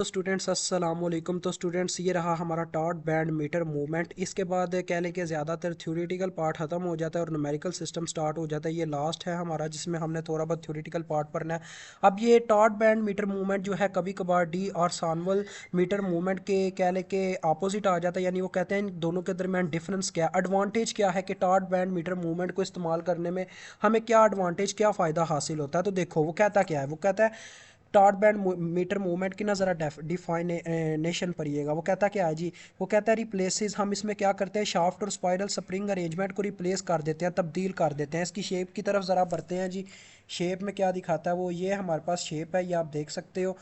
तो स्टूडेंट्स अस्सलाम वालेकुम। तो स्टूडेंट्स ये रहा हमारा टॉट बैंड मीटर मूवमेंट। इसके बाद कह लें कि ज़्यादातर थ्योरेटिकल पार्ट ख़त्म हो जाता है और न्यूमेरिकल सिस्टम स्टार्ट हो जाता है। ये लास्ट है हमारा जिसमें हमने थोड़ा बहुत थ्योरेटिकल पार्ट पढ़ना है। अब ये टॉट बैंड मीटर मूवमेंट जो है कभी कभार डी और सानवल मीटर मूवमेंट के कह लें कि अपोजिट आ जाता है, यानी वो कहते हैं इन दोनों के दरमियान डिफरेंस क्या है, एडवांटेज क्या है कि टॉट बैंड मीटर मूवमेंट को इस्तेमाल करने में हमें क्या एडवांटेज क्या फ़ायदा हासिल होता है। तो देखो वो कहता क्या है, वो कहता है टॉट बैंड मीटर मूवमेंट की ना ज़रा डिफाइनेशन पढ़िएगा। वो कहता क्या है जी, वो कहता है रिप्लेसेस, हम इसमें क्या करते हैं शाफ्ट और स्पाइरल स्प्रिंग अरेंजमेंट को रिप्लेस कर देते हैं, तब्दील कर देते हैं। इसकी शेप की तरफ ज़रा बढ़ते हैं जी। शेप में क्या दिखाता है वो, ये हमारे पास शेप है, ये आप देख सकते हो।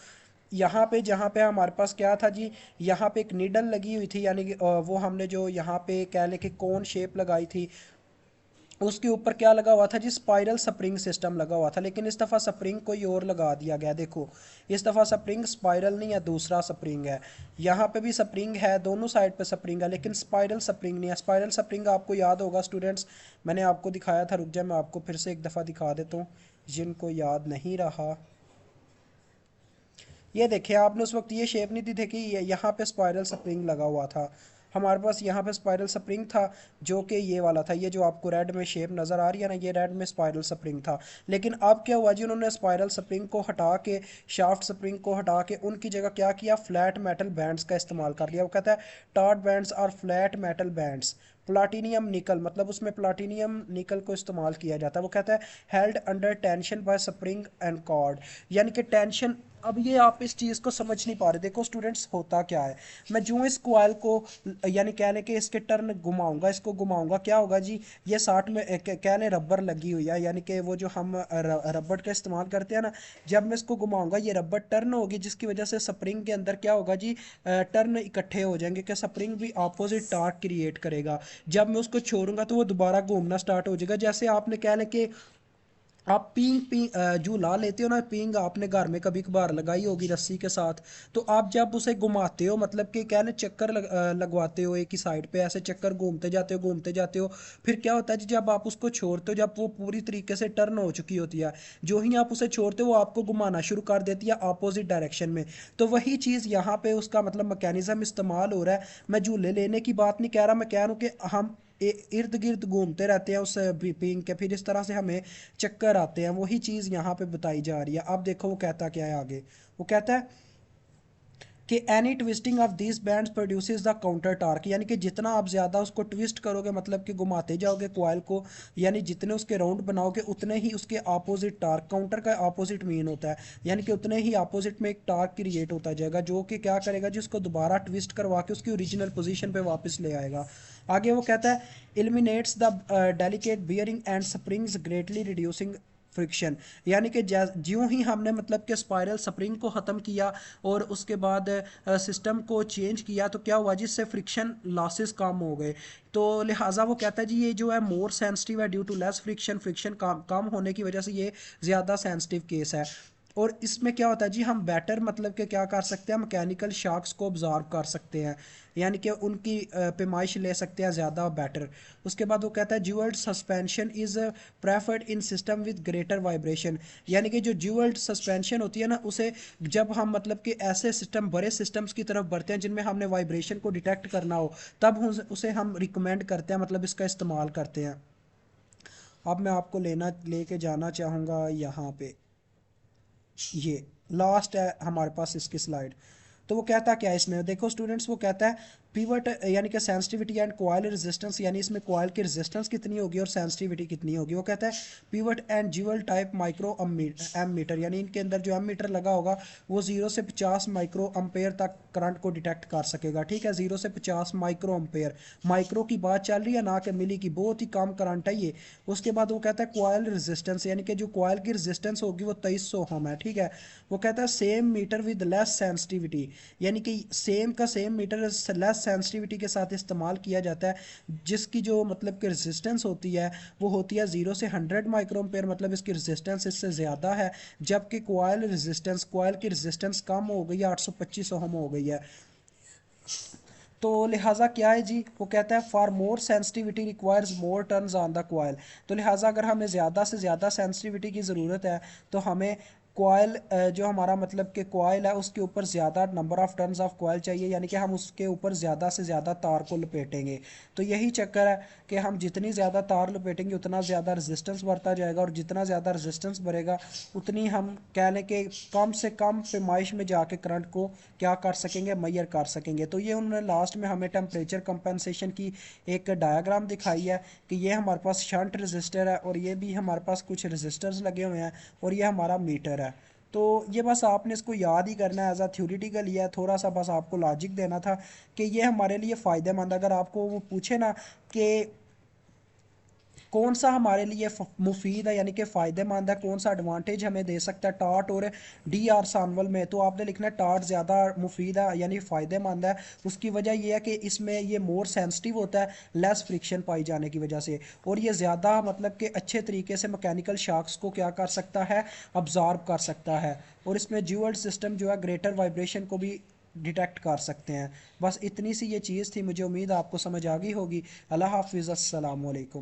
यहाँ पे जहाँ पे हमारे पास क्या था जी, यहाँ पे एक नीडल लगी हुई थी, यानी कि वो हमने जो यहाँ पे कह लें कि कौन शेप लगाई थी, उसके ऊपर क्या लगा हुआ था जी, स्पाइरल स्प्रिंग सिस्टम लगा हुआ था। लेकिन इस दफ़ा स्प्रिंग कोई और लगा दिया गया। देखो इस दफ़ा स्प्रिंग स्पाइरल नहीं है, दूसरा स्प्रिंग है। यहाँ पे भी स्प्रिंग है, दोनों साइड पे स्प्रिंग है, लेकिन स्पाइरल स्प्रिंग नहीं है। स्पाइरल स्प्रिंग आपको याद होगा स्टूडेंट्स, मैंने आपको दिखाया था, रुक जाए मैं आपको फिर से एक दफ़ा दिखा देता हूँ जिनको याद नहीं रहा। ये देखिए आपने उस वक्त ये शेप नहीं दी थी कि यहाँ पे स्पाइरल स्प्रिंग लगा हुआ था। हमारे पास यहाँ पे स्पाइरल स्प्रिंग था जो कि ये वाला था, ये जो आपको रेड में शेप नज़र आ रही है ना, ये रेड में स्पाइरल स्प्रिंग था। लेकिन अब क्या हुआ जी, उन्होंने स्पाइरल स्प्रिंग को हटा के, शाफ्ट स्प्रिंग को हटा के उनकी जगह क्या किया, फ्लैट मेटल बैंड्स का इस्तेमाल कर लिया। वो कहता है टॉट बैंड्स और फ्लैट मेटल बैंड्स, प्लाटीनियम निकल, मतलब उसमें प्लाटीनियम निकल को इस्तेमाल किया जाता है। वो कहता है held under tension bye spring and chord, यानी कि टेंशन। अब ये आप इस चीज़ को समझ नहीं पा रहे। देखो स्टूडेंट्स होता क्या है, मैं जो इस कॉइल को यानी कह लें कि इसके टर्न घुमाऊंगा, इसको घुमाऊंगा, क्या होगा जी, ये 60 में कह लें रबर लगी हुई है, यानी कि वो जो हम रबर का इस्तेमाल करते हैं ना, जब मैं इसको घुमाऊंगा ये रबर टर्न होगी, जिसकी वजह से स्प्रिंग के अंदर क्या होगा जी, टर्न इकट्ठे हो जाएंगे कि स्प्रिंग भी अपोजिट टॉर्क क्रिएट करेगा। जब मैं उसको छोड़ूंगा तो वो दोबारा घूमना स्टार्ट हो जाएगा। जैसे आपने कह लें कि आप पींग पींग झूला लेते हो ना, पींग आपने घर में कभी कभार लगाई होगी रस्सी के साथ। तो आप जब उसे घुमाते हो, मतलब कि क्या ना चक्कर लगवाते हो एक ही साइड पे, ऐसे चक्कर घूमते जाते हो घूमते जाते हो। फिर क्या होता है जी, जब आप उसको छोड़ते हो, जब वो पूरी तरीके से टर्न हो चुकी होती है, जो ही आप उसे छोड़ते हो वो आपको घुमाना शुरू कर देती है अपोजिट डायरेक्शन में। तो वही चीज़ यहाँ पे उसका मतलब मैकेनिज्म इस्तेमाल हो रहा है। मैं झूले लेने की बात नहीं कह रहा, मैं कह रहा हूँ कि हम इर्द गिर्द घूमते रहते हैं उस पिंग के, फिर इस तरह से हमें चक्कर आते हैं। वही चीज़ यहाँ पे बताई जा रही है। अब देखो वो कहता क्या है आगे, वो कहता है कि any twisting of this bands produces the counter torque, यानी कि जितना आप ज़्यादा उसको ट्विस्ट करोगे, मतलब कि घुमाते जाओगे कॉइल को, यानी जितने उसके राउंड बनाओगे उतने ही उसके अपोजिट टार्क, काउंटर का अपोजिट मीन होता है, यानी कि उतने ही अपोजिट में एक टार्क क्रिएट होता जाएगा, जो कि क्या करेगा जी, उसको दोबारा ट्विस्ट करवा के उसकी ओरिजिनल पोजीशन पे वापस ले आएगा। आगे वो कहता है eliminates the delicate bearing and springs greatly reducing friction, यानी कि ज्यों ही हमने मतलब कि स्पाइरल स्प्रिंग को ख़त्म किया और उसके बाद सिस्टम को चेंज किया, तो क्या हुआ जिससे फ्रिक्शन लॉसेस कम हो गए। तो लिहाजा वो कहता है जी ये जो है मोर सेंसिटिव है due to less friction, friction कम होने की वजह से ये ज़्यादा सेंसिटिव केस है। और इसमें क्या होता है जी, हम बेटर मतलब कि क्या कर सकते हैं, मैकेनिकल शॉक्स को ऑब्जॉर्व कर सकते हैं, यानी कि उनकी पैमाइश ले सकते हैं ज़्यादा बेटर। उसके बाद वो कहता है jewelled suspension is preferred in system with greater vibration, यानी कि जो ज्यूअल्ड सस्पेंशन होती है ना, उसे जब हम मतलब कि ऐसे सिस्टम बड़े सिस्टम्स की तरफ बढ़ते हैं जिनमें हमने वाइब्रेशन को डिटेक्ट करना हो, तब उसे हम रिकमेंड करते हैं, मतलब इसका इस्तेमाल करते हैं। अब मैं आपको लेके जाना चाहूँगा यहाँ पे, ये लास्ट है हमारे पास इसकी स्लाइड। तो वो कहता क्या है इसमें, देखो स्टूडेंट्स, वो कहता है पिवट यानी कि सेंसिटिविटी एंड कॉइल रेजिस्टेंस, यानी इसमें कॉइल की रेजिस्टेंस कितनी होगी और सेंसिटिविटी कितनी होगी। वो कहता है pivot and jewel type micro ammeter, यानी इनके अंदर जो एम मीटर लगा होगा वो 0 से 50 माइक्रो अम्पेयर तक करंट को डिटेक्ट कर सकेगा। ठीक है, 0 से 50 माइक्रो अम्पेयर, माइक्रो की बात चल रही है ना कि मिली की, बहुत ही कम करंट है ये। उसके बाद वो कहता है कॉइल रेजिस्टेंस, यानी कि जो कॉइल की रेजिस्टेंस होगी वो 2300 ओम है। ठीक है, वो कहता है same meter with less sensitivity, यानी कि सेम का सेम मीटर लेस सेंसिटिविटी के साथ इस्तेमाल किया जाता है, जिसकी जो मतलब कि रेजिस्टेंस होती है वो होती है 0 से 100 माइक्रोएम्पेयर, मतलब इसकी रेजिस्टेंस इससे ज़्यादा है। जबकि कॉइल की रेजिस्टेंस कम हो गई है, 825 ओम हो गई है। तो लिहाजा क्या है जी, वो कहता है for more sensitivity requires more turns on the coil, तो लिहाजा अगर हमें ज़्यादा से ज़्यादा सेंसिटिविटी की ज़रूरत है तो हमें कॉयल जो हमारा मतलब कि कॉयल है उसके ऊपर ज़्यादा number of turns of coil चाहिए, यानी कि हम उसके ऊपर ज़्यादा से ज़्यादा तार को लपेटेंगे। तो यही चक्कर है कि हम जितनी ज़्यादा तार लपेटेंगे उतना ज़्यादा रेजिस्टेंस बढ़ता जाएगा, और जितना ज़्यादा रेजिस्टेंस बढ़ेगा उतनी हम कह लें कि कम से कम पैमाइश में जाके करंट को क्या कर सकेंगे, मैयर कर सकेंगे। तो ये उन्होंने लास्ट में हमें टेम्परेचर कंपनसेशन की एक डायग्राम दिखाई है कि ये हमारे पास शंट रजिस्टर है और ये भी हमारे पास कुछ रजिस्टर्स लगे हुए हैं और ये हमारा मीटर है। तो ये बस आपने इसको याद ही करना है, एज अ थ्योरेटिकल ही है, थोड़ा सा बस आपको लॉजिक देना था कि ये हमारे लिए फ़ायदेमंद। अगर आपको वो पूछे ना कि कौन सा हमारे लिए मुफीद है यानी कि फ़ायदेमंद है, कौन सा एडवांटेज हमें दे सकता है टार्ट और डी आर सानवल में, तो आपने लिखना है टार्ट ज़्यादा मुफीद है यानी फ़ायदेमंद है। उसकी वजह यह है कि इसमें ये मोर सेंसिटिव होता है लेस फ्रिक्शन पाई जाने की वजह से, और ये ज़्यादा मतलब कि अच्छे तरीके से मैकेनिकल शॉक्स को क्या कर सकता है, अब्जॉर्ब कर सकता है। और इसमें ज्यूअल सिस्टम जो है ग्रेटर वाइब्रेशन को भी डिटेक्ट कर सकते हैं। बस इतनी सी ये चीज़ थी, मुझे उम्मीद है आपको समझ आ गई होगी। अल्लाह हाफिज़, अस्सलाम वालेकुम।